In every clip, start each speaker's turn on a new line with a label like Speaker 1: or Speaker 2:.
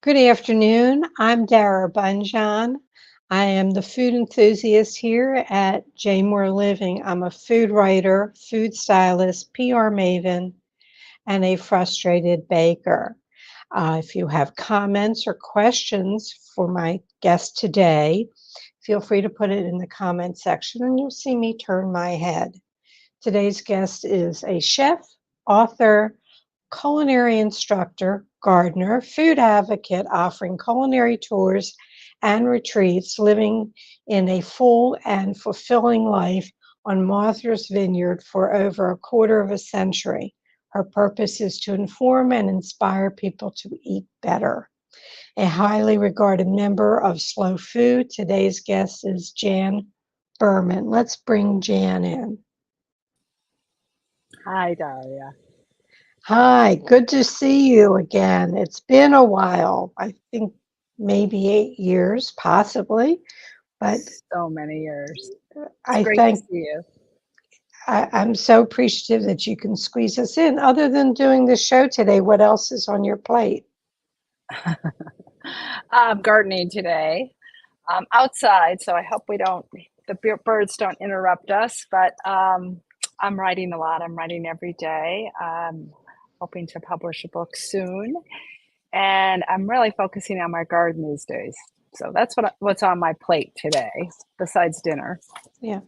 Speaker 1: Good afternoon. I'm Dara Bunjon. I am the food enthusiast here at J Moore Living. I'm a food writer, food stylist, PR maven, and a frustrated baker. If you have comments or questions for my guest today, feel free to put it in the comment section and you'll see me turn my head. Today's guest is a chef, author, culinary instructor, gardener, food advocate, offering culinary tours and retreats, living in a full and fulfilling life on Martha's Vineyard for over a quarter of a century. Her purpose is to inform and inspire people to eat better. A highly regarded member of Slow Food, today's guest is Jan Buhrman. Let's bring Jan in.
Speaker 2: Hi, Daria.
Speaker 1: Hi, good to see you again. It's been a while. I think maybe 8 years, possibly, but
Speaker 2: So many years. It's
Speaker 1: I
Speaker 2: great to
Speaker 1: think
Speaker 2: see you.
Speaker 1: I'm so appreciative that you can squeeze us in. Other than doing the show today, what else is on your plate?
Speaker 2: I'm gardening today. I'm outside, so I hope the birds don't interrupt us, but I'm writing a lot. I'm writing every day. I'm hoping to publish a book soon, and I'm really focusing on my garden these days. So that's what's on my plate today, besides dinner.
Speaker 1: Yeah.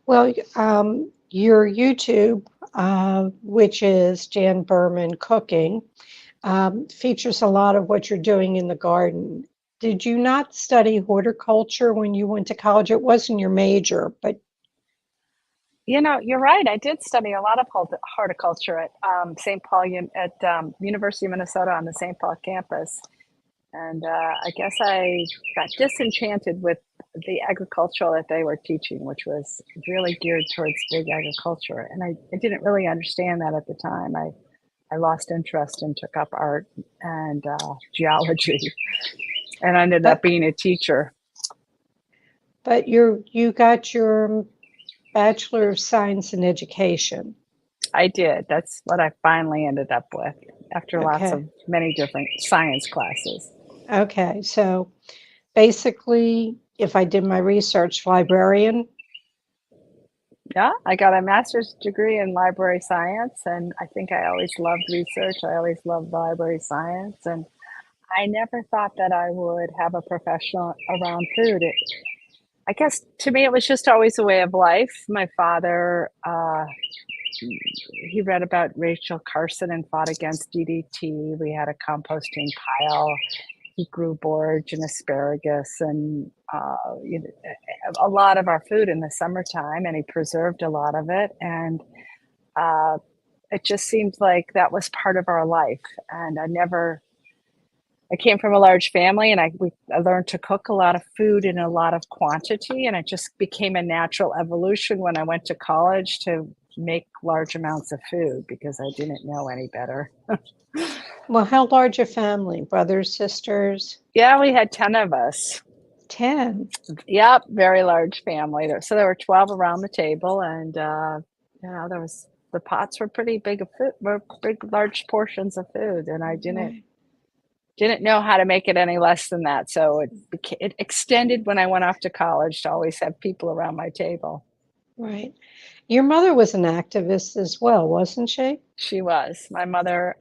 Speaker 1: Well, your YouTube, which is Jan Buhrman Cooking, features a lot of what you're doing in the garden. Did you not study horticulture when you went to college? It wasn't your major, but
Speaker 2: You're right. I did study a lot of horticulture at St. Paul at University of Minnesota on the St. Paul campus, and I guess I got disenchanted with the agricultural that they were teaching, which was really geared towards big agriculture, and I didn't really understand that at the time. I lost interest and took up art and geology, and ended up
Speaker 1: but
Speaker 2: being a teacher.
Speaker 1: but you got your Bachelor of Science in Education.
Speaker 2: I did. That's what I finally ended up with after lots
Speaker 1: Okay.
Speaker 2: of many different science classes.
Speaker 1: Okay. So basically, if I did my research, librarian.
Speaker 2: Yeah, I got a master's degree in library science, and I think I always loved research. I always loved library science, and I never thought that I would have a professional around food. I guess to me, it was just always a way of life. My father, he read about Rachel Carson and fought against DDT. We had a composting pile. He grew borage and asparagus and a lot of our food in the summertime, and he preserved a lot of it. And uh, it just seemed like that was part of our life. And I came from a large family, and I learned to cook a lot of food in a lot of quantity, and it just became a natural evolution when I went to college to make large amounts of food because I didn't know any better.
Speaker 1: Well, how large a family? Brothers, sisters?
Speaker 2: Yeah, we had 10 of us.
Speaker 1: 10.
Speaker 2: Yep, very large family. So there were 12 around the table, and the pots were pretty big of food, were big, large portions of food, and I
Speaker 1: Right.
Speaker 2: didn't know how to make it any less than that. So it extended when I went off to college to always have people around my table.
Speaker 1: Right. Your mother was an activist as well, wasn't she?
Speaker 2: She was. My mother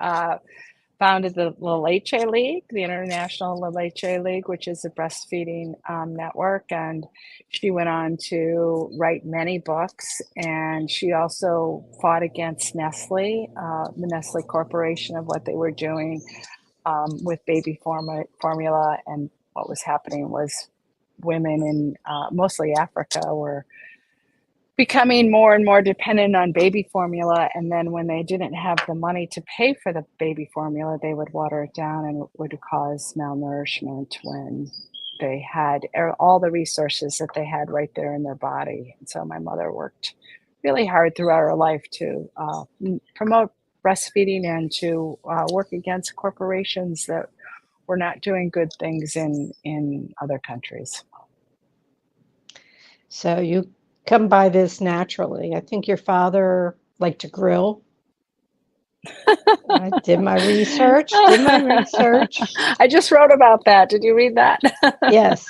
Speaker 2: founded the La Leche League, the International La Leche League, which is a breastfeeding network. And she went on to write many books. And she also fought against Nestle, the Nestle Corporation, of what they were doing with baby formula. And what was happening was women in mostly Africa were becoming more and more dependent on baby formula, and then when they didn't have the money to pay for the baby formula, they would water it down, and it would cause malnourishment when they had all the resources that they had right there in their body. And so my mother worked really hard throughout her life to promote breastfeeding and to work against corporations that were not doing good things in other countries.
Speaker 1: So you come by this naturally. I think your father liked to grill. I did my research.
Speaker 2: I just wrote about that. Did you read that?
Speaker 1: Yes.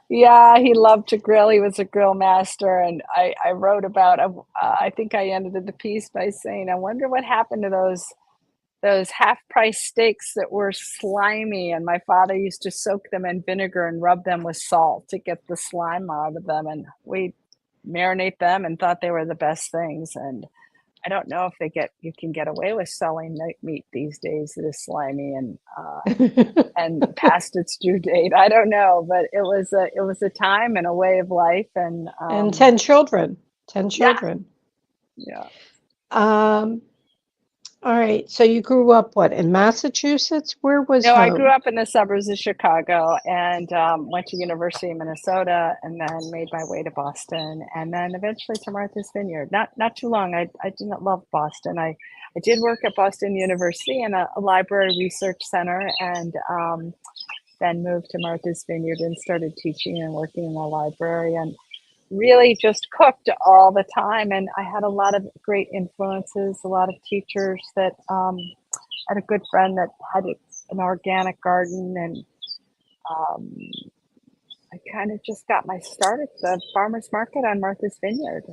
Speaker 2: Yeah, he loved to grill. He was a grill master. And I wrote about, I think I ended the piece by saying, I wonder what happened to those half-price steaks that were slimy, and my father used to soak them in vinegar and rub them with salt to get the slime out of them, and we marinate them and thought they were the best things. And I don't know if you can get away with selling meat these days that is slimy and past its due date. I don't know, but it was a time and a way of life, and
Speaker 1: And 10 children. 10
Speaker 2: yeah,
Speaker 1: children.
Speaker 2: yeah.
Speaker 1: Um, all right. So you grew up what, in Massachusetts? Where was
Speaker 2: No, I grew
Speaker 1: home?
Speaker 2: up in the suburbs of Chicago and went to University of Minnesota, and then made my way to Boston, and then eventually to Martha's Vineyard. Not too long. I didn't love Boston. I did work at Boston University in a library research center, and then moved to Martha's Vineyard and started teaching and working in the library, and really just cooked all the time. And I had a lot of great influences, a lot of teachers that I had a good friend that had an organic garden, and um, I kind of just got my start at the farmers market on Martha's Vineyard,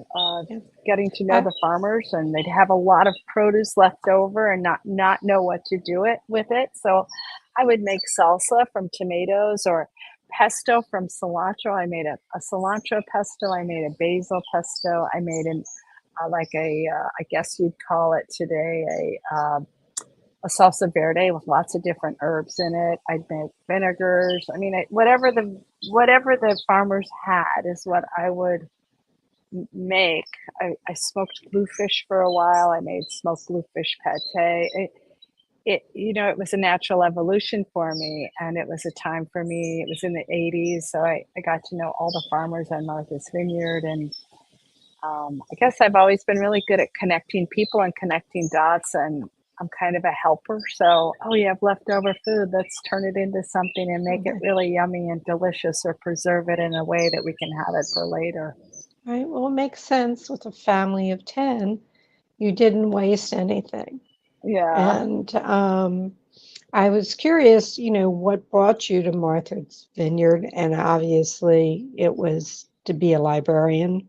Speaker 1: Yeah.
Speaker 2: getting to know the farmers, and they'd have a lot of produce left over and not know what to do it with it. So I would make salsa from tomatoes, or pesto from cilantro. I made a cilantro pesto. I made a basil pesto. I made I guess you'd call it today a salsa verde with lots of different herbs in it. I'd make vinegars. I mean, whatever the farmers had is what I would make. I smoked bluefish for a while. I made smoked bluefish pate. It was a natural evolution for me, and it was a time for me. It was in the 80s, so I got to know all the farmers on Martha's Vineyard, and I guess I've always been really good at connecting people and connecting dots, and I'm kind of a helper. So, oh, you have leftover food, let's turn it into something and make it really yummy and delicious, or preserve it in a way that we can have it for later.
Speaker 1: Right. Well, it makes sense with a family of 10. You didn't waste anything.
Speaker 2: Yeah.
Speaker 1: And I was curious, what brought you to Martha's Vineyard? And obviously, it was to be a librarian,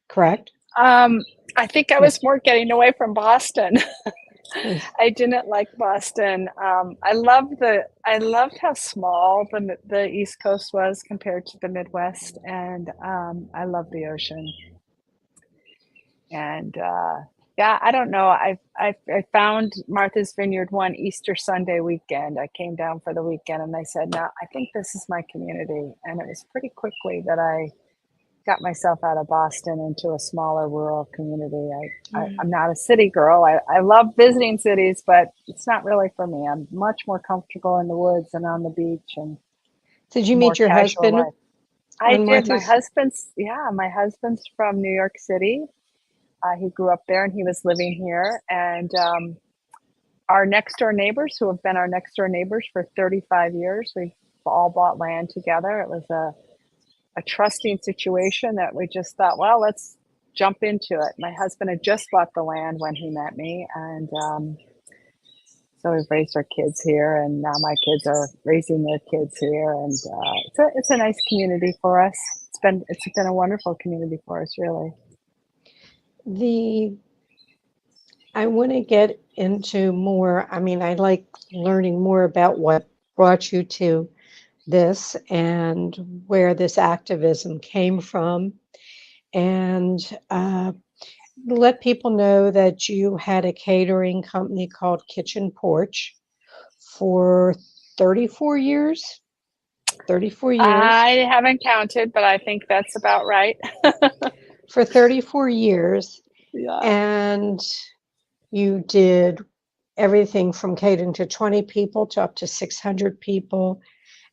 Speaker 1: correct?
Speaker 2: I think I
Speaker 1: Yes.
Speaker 2: was more getting away from Boston.
Speaker 1: Yes.
Speaker 2: I didn't like Boston. I loved how small the East Coast was compared to the Midwest, and I love the ocean. And yeah, I don't know. I found Martha's Vineyard one Easter Sunday weekend. I came down for the weekend, and I said, "No, I think this is my community." And it was pretty quickly that I got myself out of Boston into a smaller rural community. I'm not a city girl. I love visiting cities, but it's not really for me. I'm much more comfortable in the woods and on the beach, and
Speaker 1: Did you
Speaker 2: more
Speaker 1: meet your
Speaker 2: casual
Speaker 1: husband
Speaker 2: life. I
Speaker 1: on
Speaker 2: did.
Speaker 1: Martha's?
Speaker 2: My husband's from New York City. He grew up there, and he was living here. And our next door neighbors, who have been our next door neighbors for 35 years, we've all bought land together. It was a trusting situation that we just thought, well, let's jump into it. My husband had just bought the land when he met me, and so we've raised our kids here, and now my kids are raising their kids here, and it's a nice community for us. It's been a wonderful community for us, really.
Speaker 1: I want to get into more. I mean, I like learning more about what brought you to this and where this activism came from. And let people know that you had a catering company called Kitchen Porch for 34 years. 34 years.
Speaker 2: I haven't counted, but I think that's about right.
Speaker 1: For 34 years.
Speaker 2: Yeah,
Speaker 1: And you did everything from catering to 20 people to up to 600 people.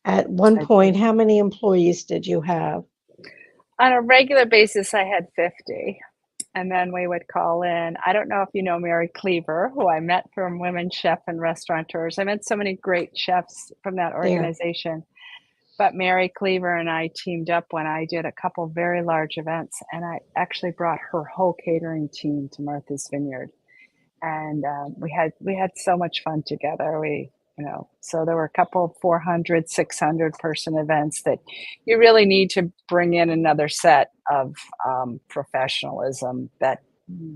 Speaker 1: At one
Speaker 2: I
Speaker 1: point,
Speaker 2: did.
Speaker 1: how many employees did you have?
Speaker 2: On a regular basis, I had 50. And then we would call in. I don't know if you know Mary Cleaver, who I met from Women Chef and Restaurateurs. I met so many great chefs from that
Speaker 1: There.
Speaker 2: organization. But Mary Cleaver and I teamed up when I did a couple very large events, and I actually brought her whole catering team to Martha's Vineyard. and we had so much fun together. So there were a couple of 400, 600 person events that you really need to bring in another set of professionalism that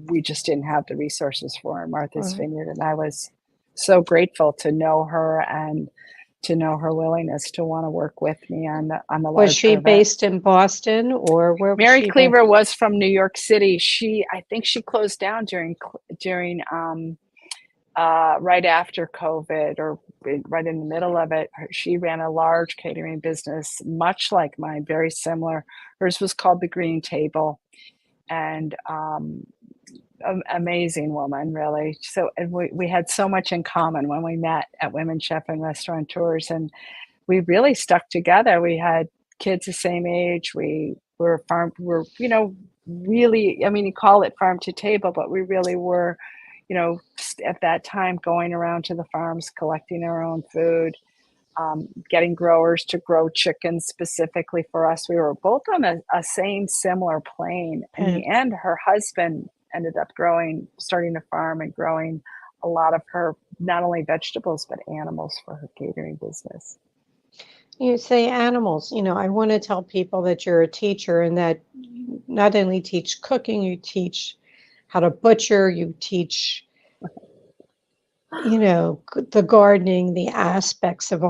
Speaker 2: we just didn't have the resources for in Martha's
Speaker 1: Right.
Speaker 2: Vineyard. And I was so grateful to know her and to know her willingness to want to work with me on the
Speaker 1: Was she
Speaker 2: larger
Speaker 1: based
Speaker 2: events.
Speaker 1: in Boston or where was
Speaker 2: Mary
Speaker 1: she based?
Speaker 2: Cleaver was from New York City. I think she closed down during right after COVID or right in the middle of it. She ran a large catering business, much like mine, very similar. Hers was called the Green Table, and amazing woman, really. So and we had so much in common when we met at Women Chef and Restaurateurs, and we really stuck together. We had kids the same age. We were really, I mean, you call it farm to table, but we really were, at that time going around to the farms, collecting our own food, getting growers to grow chickens specifically for us. We were both on a same similar plane. In
Speaker 1: And
Speaker 2: the end, her husband ended up starting a farm and growing a lot of her, not only vegetables, but animals for her catering business.
Speaker 1: you say animals, I want to tell people that you're a teacher and that you not only teach cooking, you teach how to butcher, you teach, the gardening, the aspects of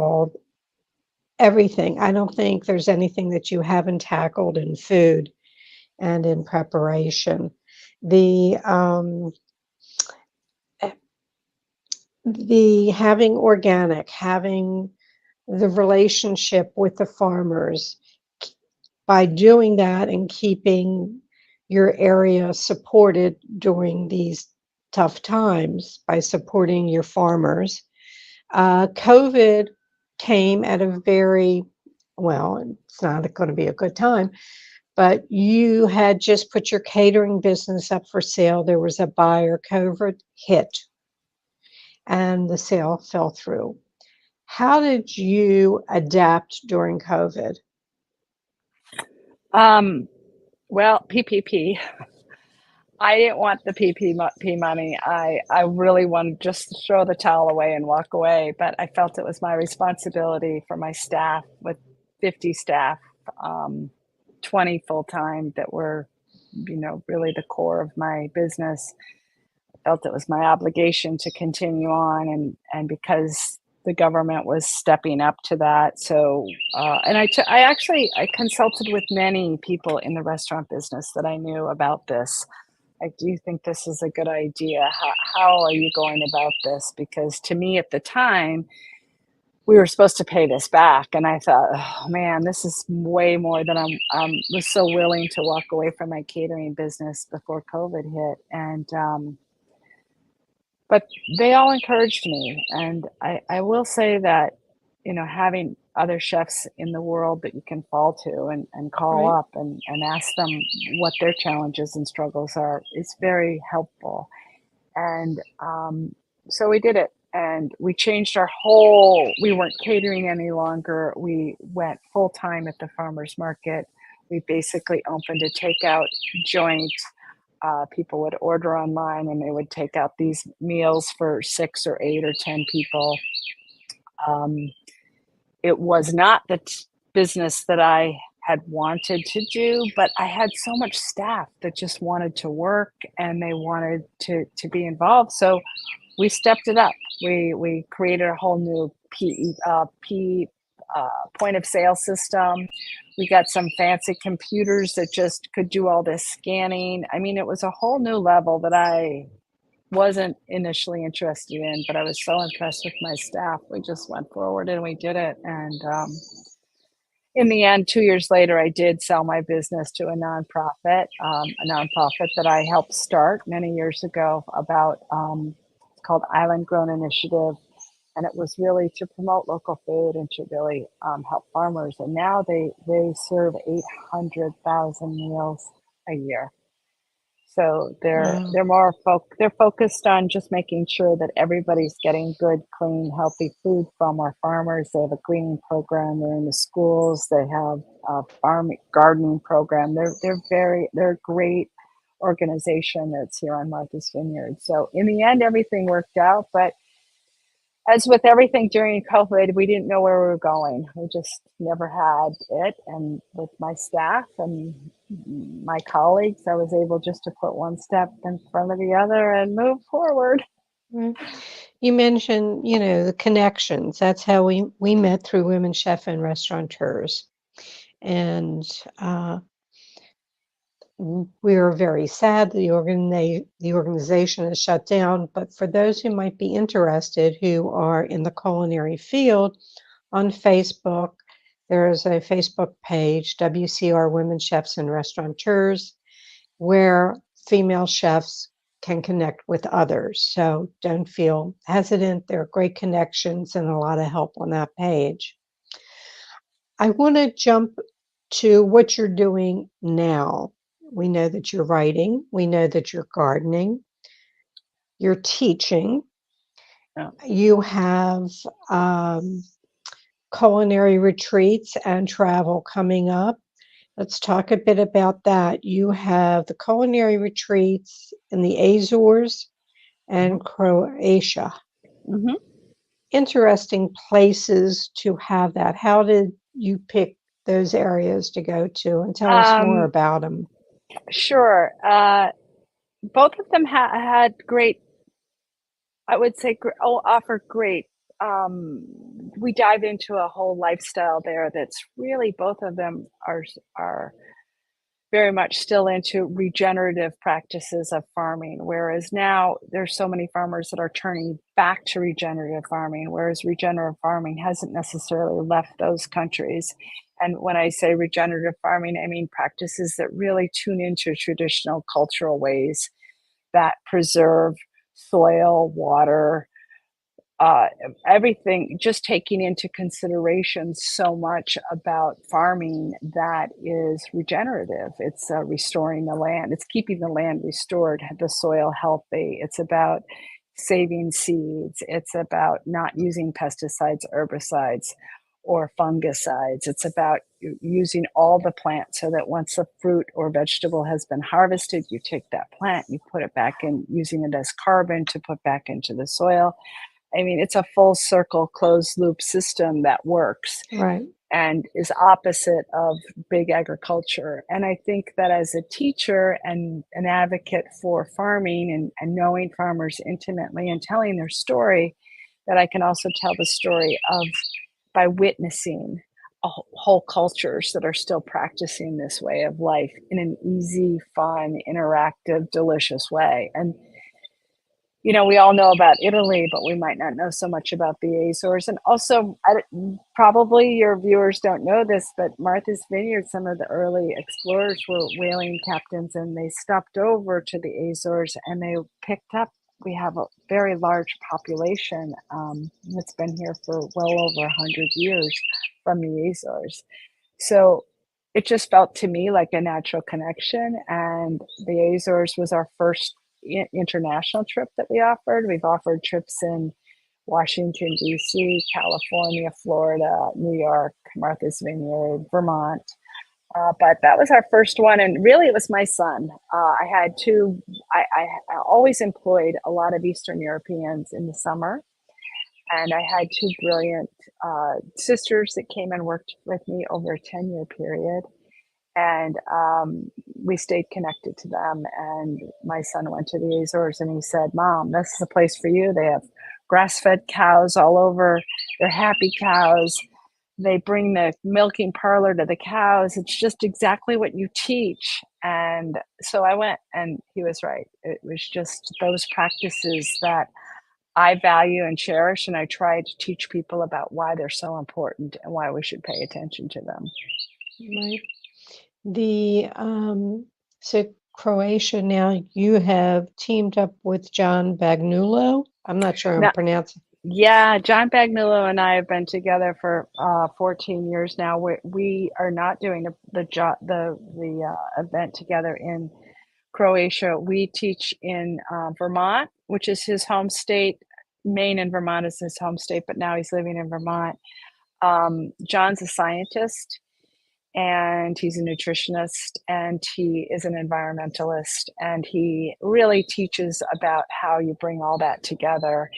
Speaker 1: everything. I don't think there's anything that you haven't tackled in food and in preparation. The the having organic, having the relationship with the farmers, by doing that and keeping your area supported during these tough times by supporting your farmers. COVID came at a it's not going to be a good time, but you had just put your catering business up for sale. There was a buyer. COVID hit and the sale fell through. How did you adapt during COVID?
Speaker 2: Well, PPP. I didn't want the PPP money. I really wanted just to throw the towel away and walk away, but I felt it was my responsibility for my staff with 50 staff, 20 full time that were, really the core of my business. I felt it was my obligation to continue on, and because the government was stepping up to that. So, and I consulted with many people in the restaurant business that I knew about this. Do you think this is a good idea? How are you going about this? Because to me at the time, we were supposed to pay this back. And I thought, oh man, this is way more than was so willing to walk away from my catering business before COVID hit. But they all encouraged me. And I will say that, having other chefs in the world that you can fall to and call
Speaker 1: Right.
Speaker 2: up and ask them what their challenges and struggles are is very helpful. And so we did it. And we changed we weren't catering any longer. We went full time at the farmer's market. We basically opened a takeout joint. People would order online and they would take out these meals for 6 or 8 or 10 people. Um, it was not the business that I had wanted to do, but I had so much staff that just wanted to work and they wanted to be involved. So we stepped it up. We created a whole new point of sale system. We got some fancy computers that just could do all this scanning. I mean, it was a whole new level that I wasn't initially interested in, but I was so impressed with my staff. We just went forward and we did it. And in the end, 2 years later, I did sell my business to a nonprofit that I helped start many years ago it's called Island Grown Initiative. And it was really to promote local food and to really help farmers. And now they serve 800,000 meals a year. So
Speaker 1: Wow.
Speaker 2: they're focused on just making sure that everybody's getting good, clean, healthy food from our farmers. They have a cleaning program. They're in the schools. They have a farm gardening program. They're a great organization that's here on Martha's Vineyard. So in the end, everything worked out. But as with everything during COVID, we didn't know where we were going. We just never had it. And with my staff and my colleagues, I was able just to put one step in front of the other and move forward.
Speaker 1: Right. You mentioned, the connections. That's how we met through Women Chef and Restaurateurs. And we are very sad the organization is shut down. But for those who might be interested, who are in the culinary field, on Facebook, there is a Facebook page, WCR Women Chefs and Restaurateurs, where female chefs can connect with others. So don't feel hesitant. There are great connections and a lot of help on that page. I want to jump to what you're doing now. We know that you're writing. We know that you're gardening. You're teaching.
Speaker 2: Yeah.
Speaker 1: You have culinary retreats and travel coming up. Let's talk a bit about that. You have the culinary retreats in the Azores and Croatia.
Speaker 2: Mm-hmm.
Speaker 1: Interesting places to have that. How did you pick those areas to go to? And tell us more about them.
Speaker 2: Sure. Both of them had great, I would say, offer great. We dive into a whole lifestyle there that's really, both of them are very much still into regenerative practices of farming, whereas now there's so many farmers that are turning back to regenerative farming, whereas regenerative farming hasn't necessarily left those countries. And when I say regenerative farming, I mean practices that really tune into traditional cultural ways that preserve soil, water, everything, just taking into consideration so much about farming that is regenerative. It's restoring the land. It's keeping the land restored, the soil healthy. It's about saving seeds. It's about not using pesticides, herbicides, or fungicides. It's about using all the plants so that once a fruit or vegetable has been harvested, you take that plant, you put it back in, using it as carbon to put back into the soil. I mean, it's a full circle, closed loop system that works.
Speaker 1: Right.
Speaker 2: And is opposite of big agriculture. And I think that as a teacher and an advocate for farming and knowing farmers intimately and telling their story, that I can also tell the story of by witnessing whole cultures that are still practicing this way of life in an easy, fun, interactive, delicious way. And we all know about Italy, but we might not know so much about the Azores. And also, probably your viewers don't know this, but Martha's Vineyard, some of the early explorers were whaling captains, and they stopped over to the Azores and they picked up. We have a very large population that's been here for well over 100 years from the Azores. So it just felt to me like a natural connection. And the Azores was our first international trip that we offered. We've offered trips in Washington, D.C., California, Florida, New York, Martha's Vineyard, Vermont. But that was our first one. And really, it was my son. I had two, I always employed a lot of Eastern Europeans in the summer. And I had two brilliant sisters that came and worked with me over a 10-year period. And we stayed connected to them. And my son went to the Azores and he said, "Mom, this is a place for you. They have grass-fed cows all over. They're happy cows. They bring the milking parlor to the cows. It's just exactly what you teach." And so I went, and he was right. It was just those practices that I value and cherish. And I try to teach people about why they're so important and why we should pay attention to them.
Speaker 1: Right. So Croatia, now you have teamed up with Jan Bagnulo. I'm not sure I'm pronouncing.
Speaker 2: Yeah, Jan Bagnulo and I have been together for 14 years now. We are not doing the event together in Croatia. We teach in Vermont, which is his home state. Maine and Vermont is his home state, but now he's living in Vermont. John's a scientist. and he's a nutritionist, and he is an environmentalist, and he really teaches about how you bring all that together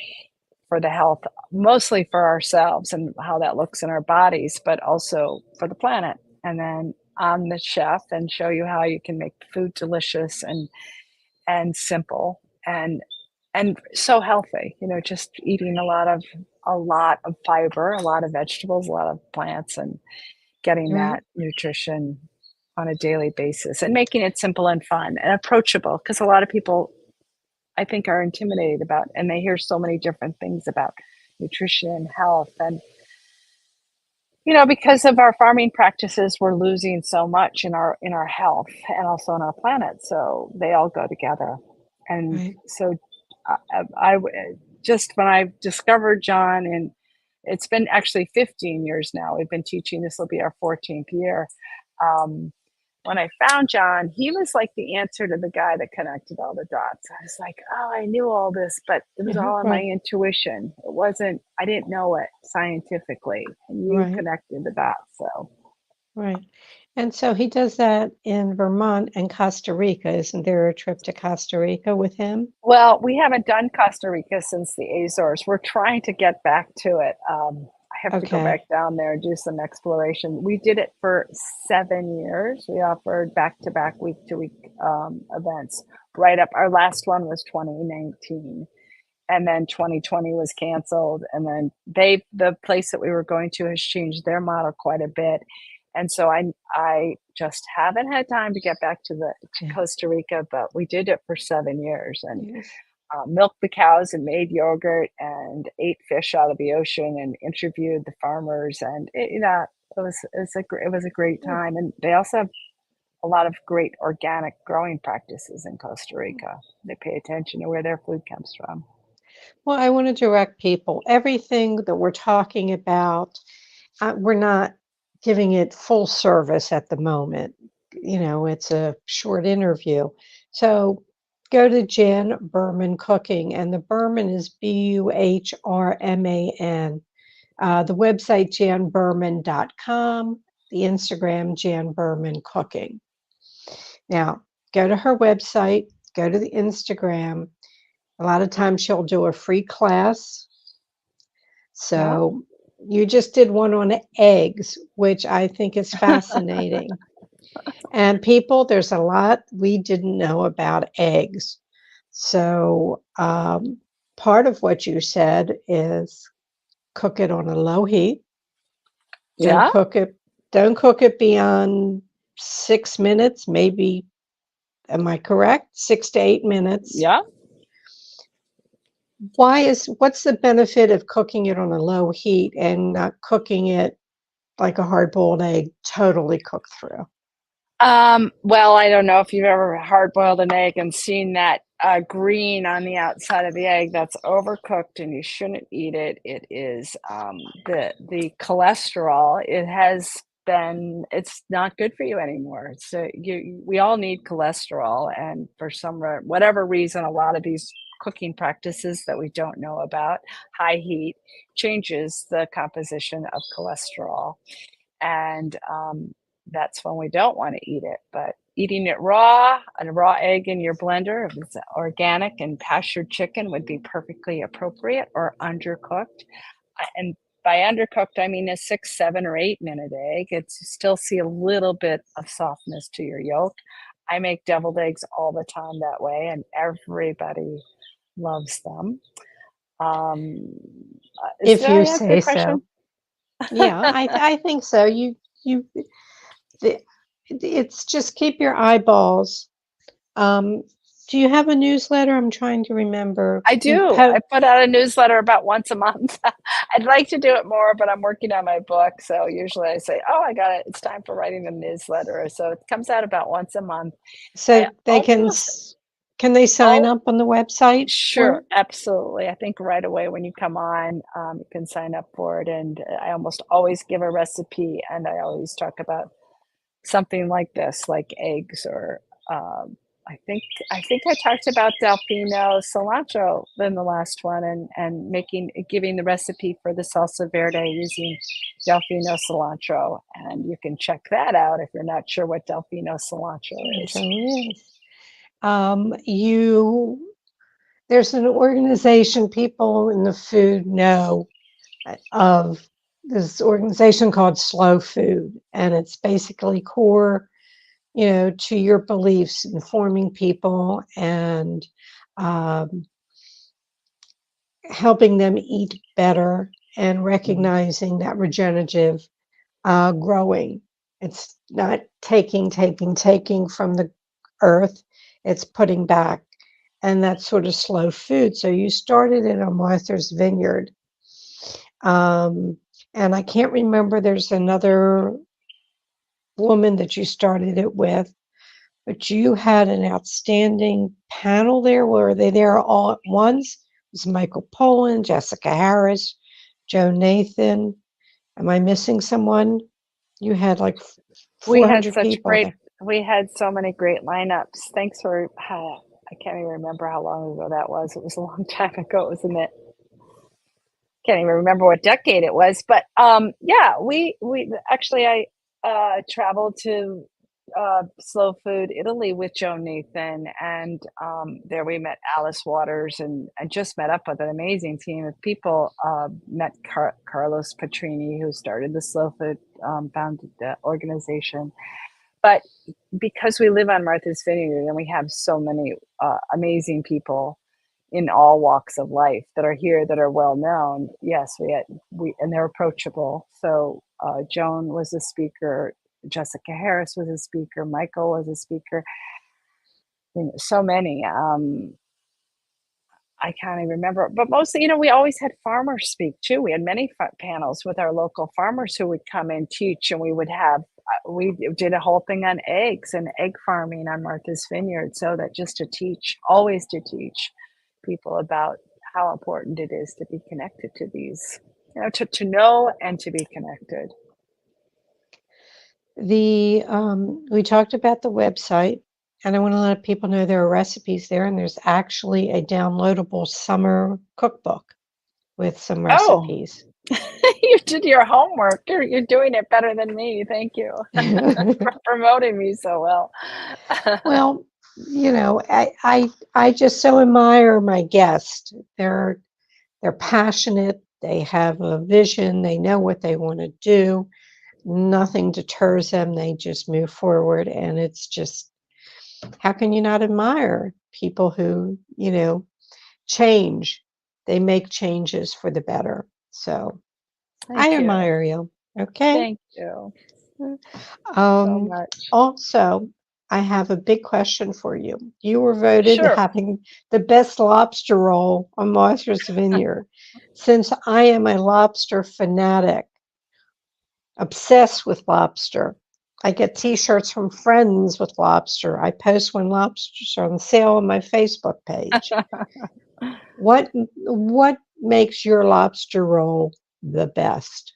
Speaker 2: for the health, mostly for ourselves and how that looks in our bodies, but also for the planet. And then I'm the chef and show you how you can make food delicious and simple and so healthy. You know, just eating a lot of fiber, a lot of vegetables, a lot of plants, and getting
Speaker 1: Right.
Speaker 2: that nutrition on a daily basis and making it simple and fun and approachable, because a lot of people, I think, are intimidated about, and they hear so many different things about nutrition and health. And, you know, because of our farming practices, we're losing so much in our health and also on our planet. So they all go together. And
Speaker 1: Right.
Speaker 2: so I just when I discovered John, and it's been actually 15 years now, we've been teaching, this will be our 14th year. Um, when I found John, he was like the answer to the guy that connected all the dots. I was like, oh, I knew all this, but it was all in my
Speaker 1: Right.
Speaker 2: intuition. It wasn't, I didn't know it scientifically. And you
Speaker 1: Right.
Speaker 2: connected the dots. So,
Speaker 1: Right. And so he does that in Vermont and Costa Rica. Isn't there a trip to Costa Rica with him?
Speaker 2: well, we haven't done Costa Rica since the Azores. We're trying to get back to it. I have to go
Speaker 1: Okay.
Speaker 2: back down there and do some exploration. We did it for 7 years. We offered back to back, week to week events. Right up, our last one was 2019, and then 2020 was canceled. And then the place that we were going to has changed their model quite a bit. And so I just haven't had time to get back to
Speaker 1: Yeah.
Speaker 2: Costa Rica, but we did it for 7 years, and
Speaker 1: Yes.
Speaker 2: milked the cows and made yogurt and ate fish out of the ocean and interviewed the farmers. And you know, it was a great
Speaker 1: Mm.
Speaker 2: time. And they also have a lot of great organic growing practices in Costa Rica. They pay attention to where their food comes from.
Speaker 1: Well, I want to direct people. Everything that we're talking about, we're not giving it full service at the moment. You know, it's a short interview. So go to Jan Buhrman Cooking, and the Buhrman is Buhrman. The website, janbuhrman.com, the Instagram, Jan Buhrman Cooking. Now, go to her website, go to the Instagram. A lot of times she'll do a free class.
Speaker 2: Yeah.
Speaker 1: So you just did one on eggs, which I think is fascinating. And people, there's a lot we didn't know about eggs. So part of what you said is cook it on a low heat. Don't
Speaker 2: Yeah.
Speaker 1: cook it, don't cook it beyond 6 minutes, maybe, am I correct? 6 to 8 minutes.
Speaker 2: Yeah.
Speaker 1: What's the benefit of cooking it on a low heat and not cooking it like a hard-boiled egg, totally cooked through?
Speaker 2: Well, I don't know if you've ever hard boiled an egg and seen that green on the outside of the egg. That's overcooked, and you shouldn't eat it. It is the cholesterol. It's not good for you anymore. So we all need cholesterol, and for whatever reason, a lot of these cooking practices that we don't know about, high heat, changes the composition of cholesterol. And that's when we don't want to eat it. But eating it raw, a raw egg in your blender, if it's organic and pastured chicken, would be perfectly appropriate, or undercooked. And by undercooked, I mean a 6, 7, or 8 minute egg. It's you still see a little bit of softness to your yolk. I make deviled eggs all the time that way, and everybody loves them. Um,
Speaker 1: If
Speaker 2: did I
Speaker 1: you
Speaker 2: answer your
Speaker 1: say so.
Speaker 2: question?
Speaker 1: Yeah, I think so. You the, it's just keep your eyeballs. Um, do you have a newsletter? I'm trying to remember.
Speaker 2: I
Speaker 1: You
Speaker 2: do. I put out a newsletter about once a month. I'd like to do it more, but I'm working on my book. So usually I say, oh, I got it. It's time for writing a newsletter. So it comes out about once a month. I
Speaker 1: so they
Speaker 2: almost,
Speaker 1: can they sign
Speaker 2: oh,
Speaker 1: up on the website for
Speaker 2: sure,
Speaker 1: it?
Speaker 2: absolutely. I think right away when you come on, you can sign up for it. And I almost always give a recipe, and I always talk about something like this, like eggs, or I think I talked about Delfino cilantro in the last one, and giving the recipe for the salsa verde using Delfino cilantro, and you can check that out if you're not sure what Delfino cilantro is.
Speaker 1: So there's an organization people in the food know of, this organization called Slow Food, and it's basically core, to your beliefs, informing people and helping them eat better and recognizing that regenerative growing. It's not taking from the earth, it's putting back. And that's sort of slow food. So you started it on Martha's Vineyard. And I can't remember, there's another woman that you started it with, but you had an outstanding panel there. Were they there all at once? It was Michael Pollan, Jessica Harris, Joe Nathan. Am I missing someone? You had like 400 people there.
Speaker 2: We had so many great lineups. Thanks for, I can't even remember how long ago that was. It was a long time ago, wasn't it? Can't even remember what decade it was, but yeah, we actually, I traveled to Slow Food Italy with Joe Nathan, and there we met Alice Waters, and I just met up with an amazing team of people. Met Carlos Petrini, who started the Slow Food, founded the organization. But because we live on Martha's Vineyard and we have so many amazing people in all walks of life that are here, that are well known, yes, and they're approachable. So Joan was a speaker, Jessica Harris was a speaker, Michael was a speaker, so many. I can't even remember, but mostly, we always had farmers speak too. We had many panels with our local farmers who would come and teach, and we did a whole thing on eggs and egg farming on Martha's Vineyard, so that just always to teach people about how important it is to be connected to these, to know and to be connected.
Speaker 1: We talked about the website, and I want to let people know there are recipes there, and there's actually a downloadable summer cookbook with some recipes.
Speaker 2: You did your homework. You're doing it better than me. Thank you for promoting me so well.
Speaker 1: Well, I just so admire my guests. They're passionate. They have a vision. They know what they want to do. Nothing deters them. They just move forward, and it's just, how can you not admire people who change? They make changes for the better. So I admire you. Okay.
Speaker 2: Thank you
Speaker 1: so much. Also, I have a big question for you. You were voted having the best lobster roll on Martha's Vineyard. Since I am a lobster fanatic, obsessed with lobster, I get t-shirts from friends with lobster. I post when lobsters are on sale on my Facebook page. What makes your lobster roll the best?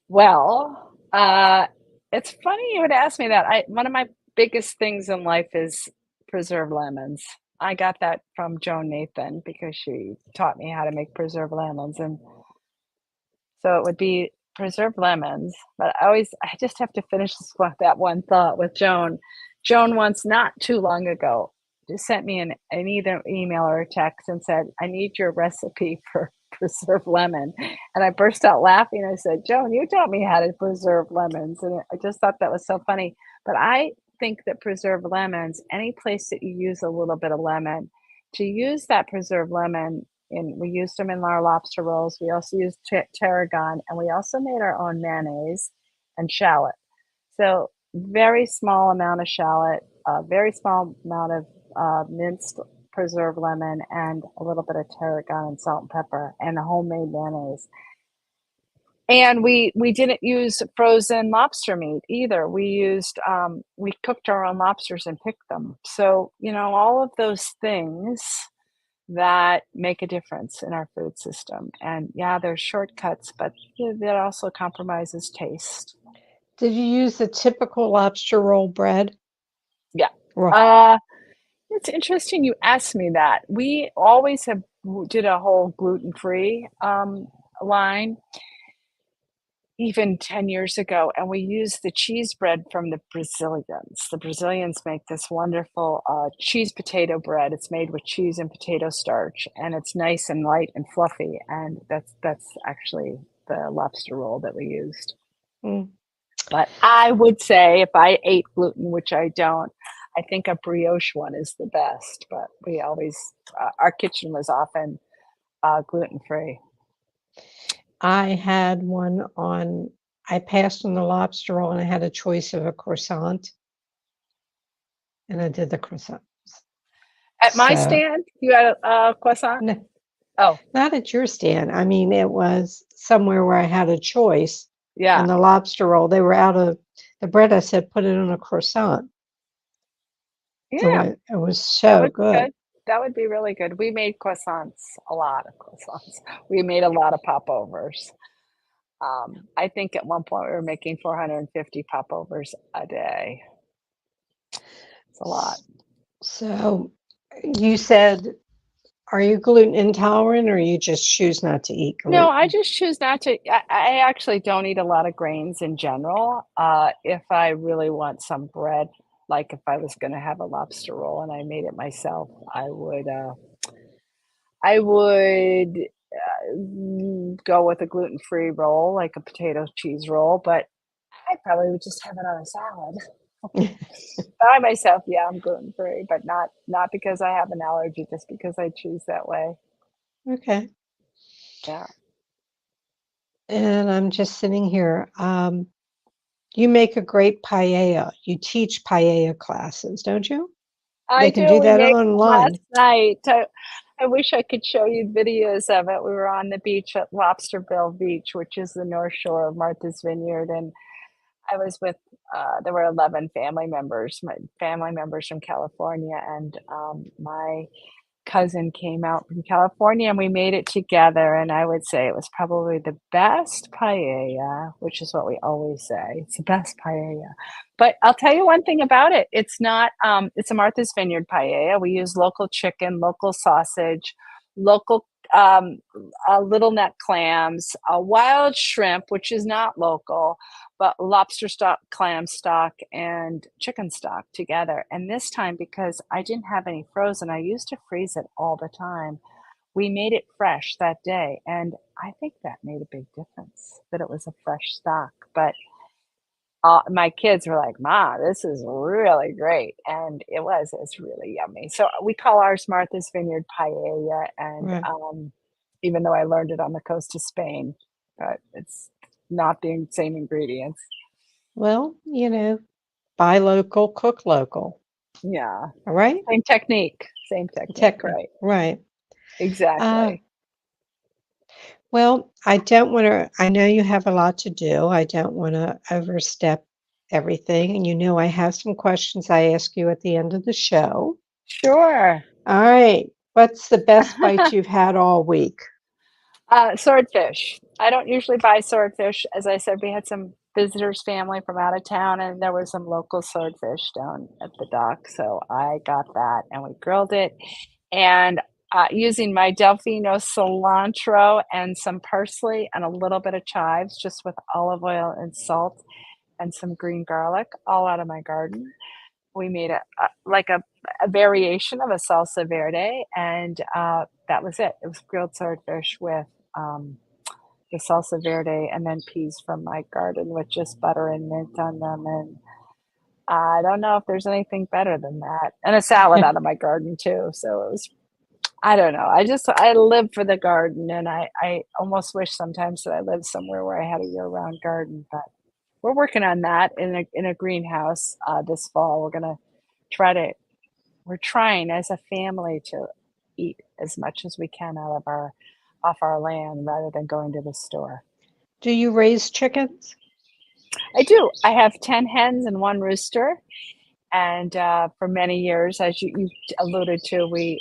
Speaker 2: Well, it's funny you would ask me that. One of my biggest things in life is preserved lemons. I got that from Joan Nathan because she taught me how to make preserved lemons, and so it would be preserved lemons. But I just have to finish that one thought with Joan. Joan once, not too long ago, just sent me an either email or a text and said, "I need your recipe for preserved lemon." And I burst out laughing. I said, "Joan, you taught me how to preserve lemons." And I just thought that was so funny. But I think that preserved lemons, any place that you use a little bit of lemon, to use that preserved lemon, we used them in our lobster rolls. We also used tarragon, and we also made our own mayonnaise and shallot. So very small amount of shallot, a very small amount of minced preserved lemon, and a little bit of tarragon and salt and pepper, and a homemade mayonnaise. And we didn't use frozen lobster meat either. We cooked our own lobsters and picked them. So, all of those things that make a difference in our food system. And yeah, there's shortcuts, but that also compromises taste.
Speaker 1: Did you use the typical lobster roll bread?
Speaker 2: Yeah. it's interesting you asked me that. We always have did a whole gluten-free line even 10 years ago, and we used the cheese bread from the Brazilians. The Brazilians make this wonderful cheese potato bread. It's made with cheese and potato starch, and it's nice and light and fluffy. And that's actually the lobster roll that we used.
Speaker 1: Mm.
Speaker 2: But I would say if I ate gluten, which I don't, I think a brioche one is the best. But we always, our kitchen was often gluten-free.
Speaker 1: I had one on, I passed on the lobster roll and I had a choice of a croissant. And I did the croissant.
Speaker 2: At my
Speaker 1: So,
Speaker 2: stand, you had a croissant?
Speaker 1: no,
Speaker 2: Oh,
Speaker 1: not at your stand. I mean, it was somewhere where I had a choice.
Speaker 2: yeah.
Speaker 1: And the lobster roll, they were out of the bread. I said, put it on a croissant.
Speaker 2: Yeah,
Speaker 1: It was
Speaker 2: that
Speaker 1: so
Speaker 2: would be
Speaker 1: good.
Speaker 2: good. That would be really good. We made croissants, a lot of croissants. We made a lot of popovers. I think at one point we were making 450 popovers a day. It's a lot.
Speaker 1: So you said, are you gluten intolerant or you just choose not to eat
Speaker 2: No, I
Speaker 1: gluten?
Speaker 2: just choose not to. I actually don't eat a lot of grains in general. If I really want some bread, like if I was going to have a lobster roll and I made it myself, I would go with a gluten-free roll, like a potato cheese roll, but I probably would just have it on a salad. By myself, yeah, I'm gluten-free, but not because I have an allergy, just because I choose that way.
Speaker 1: Okay.
Speaker 2: Yeah.
Speaker 1: And I'm just sitting here. You make a great paella. You teach paella classes, don't you?
Speaker 2: I
Speaker 1: They can
Speaker 2: do.
Speaker 1: do
Speaker 2: We
Speaker 1: that
Speaker 2: made last
Speaker 1: online.
Speaker 2: night. I wish I could show you videos of it. We were on the beach at Lobsterbill Beach, which is the north shore of Martha's Vineyard, and I was with there were 11 family members, my family members from California, and my cousin came out from California and we made it together. And I would say it was probably the best paella, which is what we always say. It's the best paella. But I'll tell you one thing about it. It's not, it's a Martha's Vineyard paella. We use local chicken, local sausage, local little neck clams, wild shrimp, which is not local, but lobster stock, clam stock, and chicken stock together. And this time, because I didn't have any frozen, I used to freeze it all the time. We made it fresh that day. And I think that made a big difference that it was a fresh stock. But my kids were like, "Ma, this is really great." And it's really yummy. So we call ours Martha's Vineyard Paella. And
Speaker 1: Right.
Speaker 2: even though I learned it on the coast of Spain, but it's not the same ingredients.
Speaker 1: Well, buy local, cook local.
Speaker 2: Yeah.
Speaker 1: All right?
Speaker 2: Same technique,
Speaker 1: Tech,
Speaker 2: right.
Speaker 1: right. Uh,
Speaker 2: Exactly.
Speaker 1: well, I don't want to, I know you have a lot to do. I don't want to overstep everything. And I have some questions I ask you at the end of the show.
Speaker 2: Sure.
Speaker 1: All right. What's the best bite you've had all week?
Speaker 2: Swordfish. I don't usually buy swordfish. As I said, we had some visitors' family from out of town, and there was some local swordfish down at the dock. So I got that, and we grilled it. And using my Delfino cilantro and some parsley and a little bit of chives, just with olive oil and salt and some green garlic, all out of my garden. We made a variation of a salsa verde, and that was it. It was grilled swordfish with um, the salsa verde, and then peas from my garden with just butter and mint on them. And I don't know if there's anything better than that. And a salad out of my garden too. So it was. I don't know. I live for the garden, and I almost wish sometimes that I lived somewhere where I had a year-round garden, but we're working on that in a greenhouse this fall. Try to we're trying as a family to eat as much as we can out of our off our land rather than going to the store.
Speaker 1: Do you raise chickens?
Speaker 2: I do. I have 10 hens and one rooster. And for many years, as you alluded to, we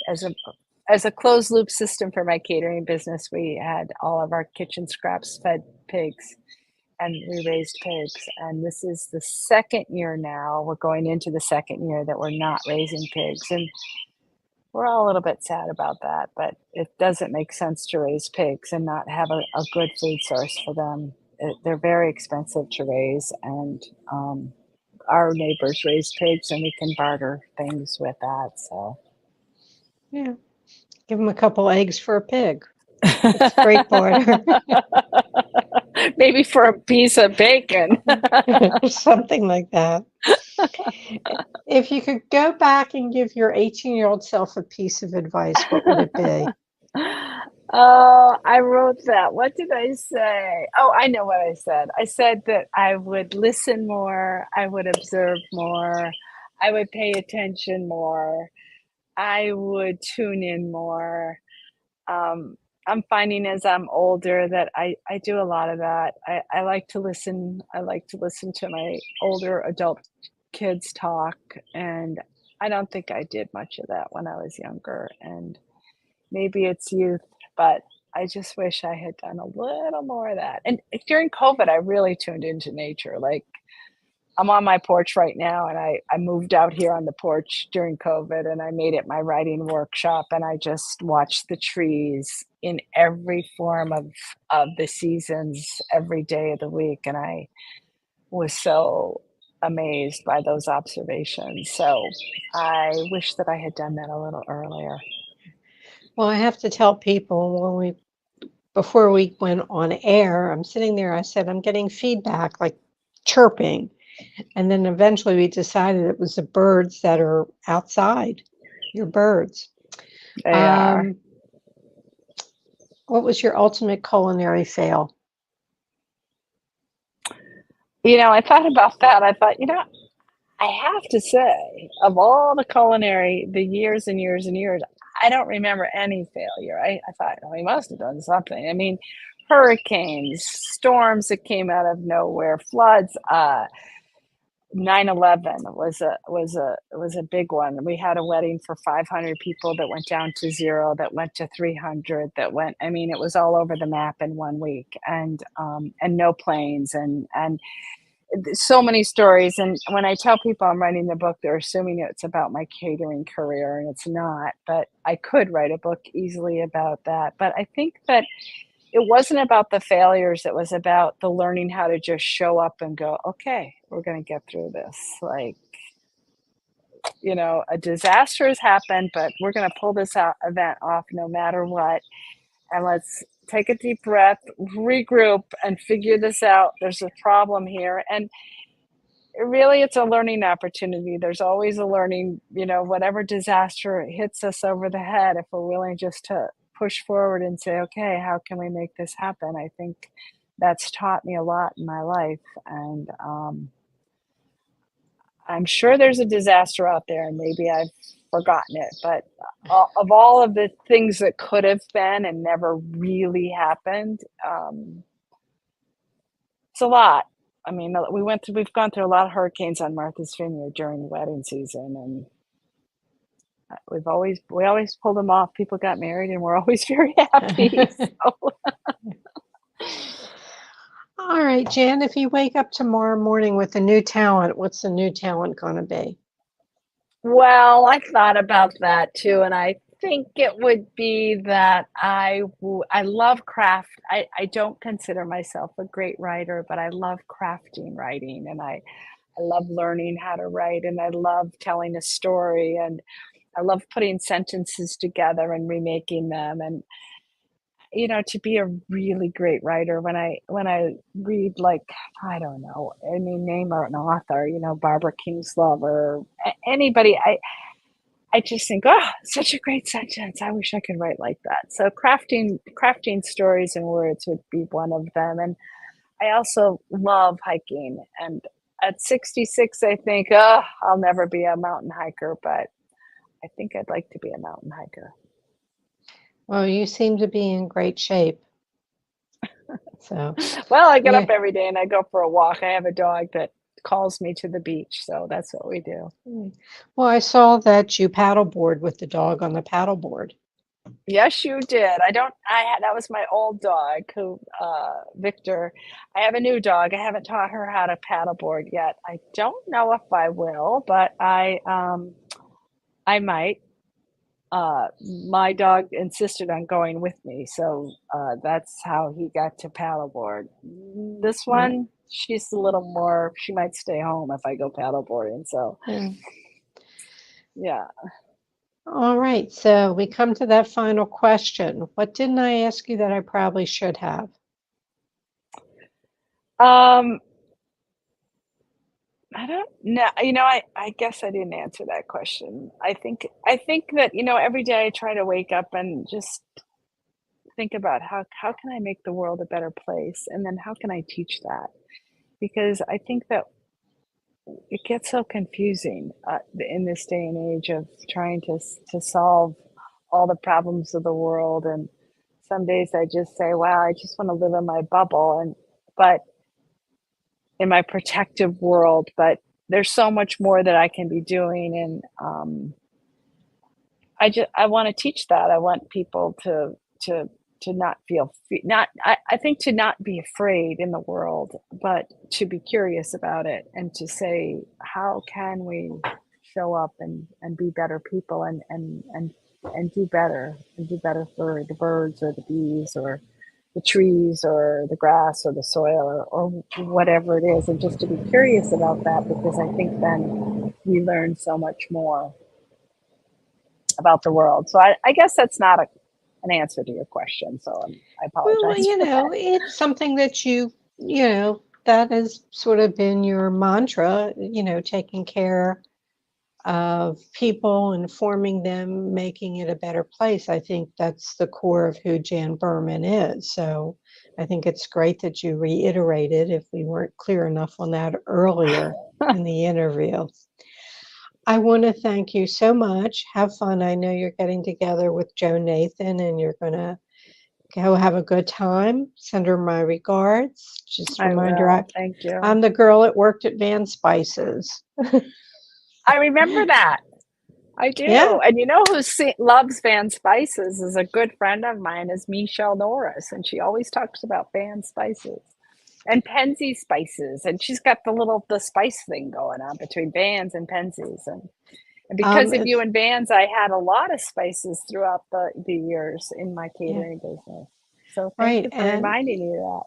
Speaker 2: as a closed loop system for my catering business, we had all of our kitchen scraps fed pigs, and we raised pigs. And this is the second year now. We're going into the second year that we're not raising pigs. And we're all a little bit sad about that, but it doesn't make sense to raise pigs and not have a good food source for them. They're very expensive to raise, and our neighbors raise pigs, and we can barter things with that. So,
Speaker 1: Yeah. Give them a couple eggs for a pig. It's great barter.
Speaker 2: maybe for a piece of bacon.
Speaker 1: Something like that. If you could go back and give your 18-year-old self a piece of advice, what would it be?
Speaker 2: Oh, I wrote that. What did I say? Oh, I know what I said. I said that I would listen more, I would observe more, I would pay attention more, I would tune in more. Um, I'm finding as I'm older that I do a lot of that. I like to listen. I like to listen to my older adult kids talk, and I don't think I did much of that when I was younger. And maybe it's youth, but I just wish I had done a little more of that. And during COVID, I really tuned into nature. Like I'm on my porch right now, and I moved out here on the porch during COVID, and I made it my writing workshop, and I just watched the trees in every form of the seasons every day of the week, and I was so amazed by those observations. So I wish that I had done that a little earlier.
Speaker 1: Well, I have to tell people before we went on air, I'm sitting there, I said, I'm getting feedback like chirping. And then eventually we decided it was the birds that are outside, your birds.
Speaker 2: They are.
Speaker 1: What was your ultimate culinary fail?
Speaker 2: I thought about that. I thought, I have to say, of all the culinary, the years and years and years, I don't remember any failure. I thought, oh, we must have done something. I mean, hurricanes, storms that came out of nowhere, floods. 9/11 was a big one. We had a wedding for 500 people that went down to zero, that went to 300, that went. I mean, it was all over the map in one week, and no planes, and so many stories. And when I tell people I'm writing the book, they're assuming it's about my catering career, and it's not. But I could write a book easily about that. But I think that it wasn't about the failures, it was about the learning how to just show up and go, okay, we're going to get through this. Like, a disaster has happened, but we're going to pull this event off no matter what. And let's take a deep breath, regroup, and figure this out. There's a problem here. And really, it's a learning opportunity. There's always a learning, whatever disaster hits us over the head, if we're willing just to push forward and say, okay, how can we make this happen? I think that's taught me a lot in my life. And I'm sure there's a disaster out there, and maybe I've forgotten it. But of all of the things that could have been and never really happened, it's a lot. I mean, we've gone through a lot of hurricanes on Martha's Vineyard during the wedding season, and we always pull them off. People got married, and we're always very happy. So.
Speaker 1: All right, Jan, if you wake up tomorrow morning with a new talent, what's the new talent going to be?
Speaker 2: Well, I thought about that too, and I think it would be that I love craft. I don't consider myself a great writer, but I love crafting writing, and I love learning how to write, and I love telling a story, and I love putting sentences together and remaking them. And to be a really great writer, when I read, like, I don't know, name an author, Barbara Kingsolver, or anybody, I just think, oh, such a great sentence. I wish I could write like that. So crafting stories and words would be one of them. And I also love hiking. And at 66, I think, oh, I'll never be a mountain hiker, but I think I'd like to be a mountain hiker.
Speaker 1: Well, you seem to be in great shape. So,
Speaker 2: well, I get up every day and I go for a walk. I have a dog that calls me to the beach, so that's what we do.
Speaker 1: Well, I saw that you paddleboard with the dog on the paddleboard.
Speaker 2: Yes, you did. That was my old dog, Victor. I have a new dog. I haven't taught her how to paddleboard yet. I don't know if I will, but I might. my dog insisted on going with me, so that's how he got to paddleboard. This
Speaker 1: Right.
Speaker 2: one, she's a little more. She might stay home if I go paddleboarding. So
Speaker 1: Yeah.
Speaker 2: yeah.
Speaker 1: All right. So we come to that final question. What didn't I ask you that I probably should have?
Speaker 2: Um, I don't know. I guess I didn't answer that question. I think that every day I try to wake up and just think about how can I make the world a better place, and then how can I teach that? Because I think that it gets so confusing in this day and age of trying to solve all the problems of the world. And some days I just say, "Wow, I just want to live in my bubble," and but in my protective world. But there's so much more that I can be doing, and I want to teach that. I want people to to not feel not I think to not be afraid in the world, but to be curious about it and to say, how can we show up and be better people and do better for the birds or the bees or the trees or the grass or the soil or whatever it is, and just to be curious about that, because I think then we learn so much more about the world. So I guess that's not an answer to your question. So I
Speaker 1: Well,
Speaker 2: apologize for that.
Speaker 1: it's something that that has sort of been your mantra, taking care of people, informing them, making it a better place. I think that's the core of who Jan Buhrman is. So I think it's great that you reiterated if we weren't clear enough on that earlier in the interview. I want to thank you so much. Have fun. I know you're getting together with Joe Nathan and you're going to go have a good time. Send her my regards. Just a
Speaker 2: I
Speaker 1: reminder,
Speaker 2: will. Thank you.
Speaker 1: I'm the girl that worked at Van Spices.
Speaker 2: I remember that. I
Speaker 1: Yeah.
Speaker 2: do. And you know who loves Van Spices is a good friend of mine is Michelle Norris, and she always talks about Van Spices and Penzi spices, and she's got the spice thing going on between Vans and Penzi's, and because of you
Speaker 1: It's
Speaker 2: and Vans, I had a lot of spices throughout the years in my
Speaker 1: yeah,
Speaker 2: catering business. So thank
Speaker 1: right.
Speaker 2: you for
Speaker 1: And
Speaker 2: reminding me of that.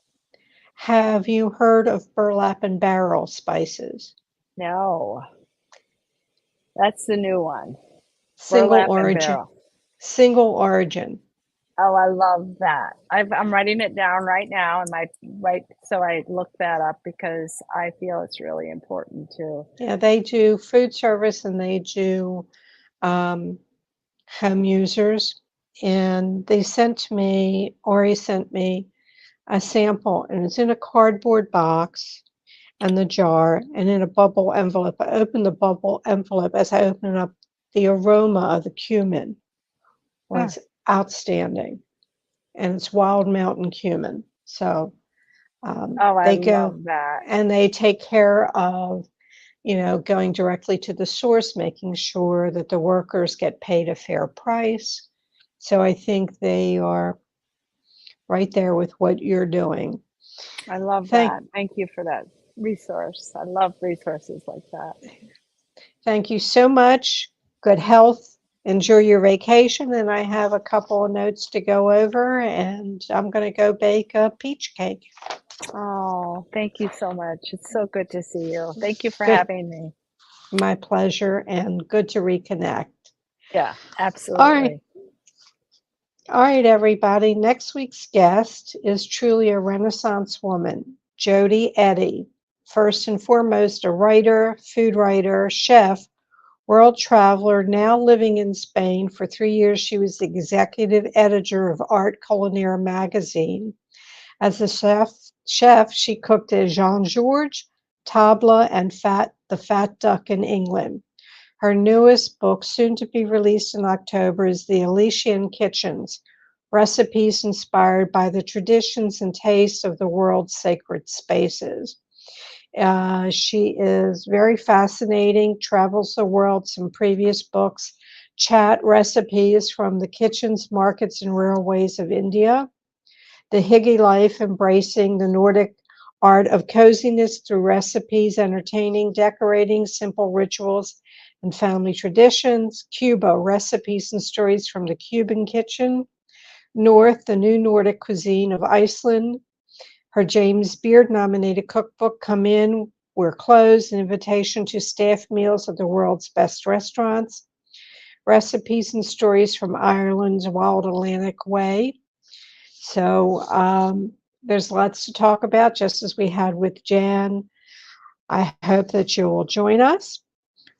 Speaker 1: have you heard of burlap and barrel spices?
Speaker 2: No, that's the new one.
Speaker 1: Single
Speaker 2: Burlap and
Speaker 1: origin.
Speaker 2: barrel.
Speaker 1: Single origin.
Speaker 2: Oh, I love that. I'm writing it down right now, and so I look that up because I feel it's really important too.
Speaker 1: Yeah, they do food service and they do um, home users. And Ori sent me a sample, and it's in a cardboard box and the jar and in a bubble envelope. I opened the bubble envelope. As I opened it up, the aroma of the cumin
Speaker 2: Huh.
Speaker 1: was outstanding, and it's wild mountain cumin. So
Speaker 2: Oh, I
Speaker 1: they go
Speaker 2: love that.
Speaker 1: and they take care of, going directly to the source, making sure that the workers get paid a fair price. So I think they are right there with what you're doing.
Speaker 2: I love
Speaker 1: Thank,
Speaker 2: that. Thank you for that resource. I love resources like that.
Speaker 1: thank you so much. Good health. Enjoy your vacation. And I have a couple of notes to go over, and I'm going to go bake a peach cake.
Speaker 2: Oh, thank you so much. It's so good to see you. Thank you for
Speaker 1: Good.
Speaker 2: having me.
Speaker 1: My pleasure, and good to reconnect.
Speaker 2: Yeah,
Speaker 1: All right.
Speaker 2: absolutely.
Speaker 1: All right, everybody. Next week's guest is truly a Renaissance woman, Jody Eddy. First and foremost, a writer, food writer, chef, world traveler, now living in Spain. For 3 years, she was the executive editor of Art Culinaire magazine. As a chef, she cooked at Jean Georges, Table, and the Fat Duck in England. Her newest book, soon to be released in October, is The Elysian Kitchens, recipes inspired by the traditions and tastes of the world's sacred spaces. She is very fascinating, travels the world, some previous books, chat recipes from the kitchens, markets, and railways of India. The Higgy Life, embracing the Nordic art of coziness through recipes, entertaining, decorating, simple rituals, and family traditions. Cuba, recipes and stories from the Cuban kitchen. North, the new Nordic cuisine of Iceland. Her James Beard nominated cookbook, Come In, We're Closed, an invitation to staff meals at the world's best restaurants. Recipes and stories from Ireland's Wild Atlantic Way. So there's lots to talk about, just as we had with Jan. I hope that you will join us.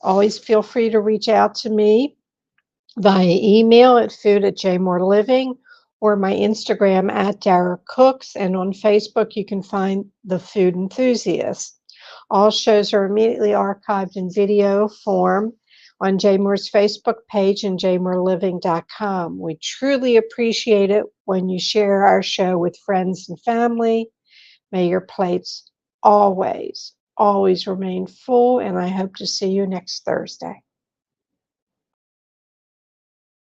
Speaker 1: Always feel free to reach out to me via email at food@jmoreliving or my Instagram at Dara Cooks, and on Facebook you can find the Food Enthusiast. All shows are immediately archived in video form on JMOR's Facebook page and jmoreliving.com. We truly appreciate it when you share our show with friends and family. May your plates always remain full, and I hope to see you next Thursday.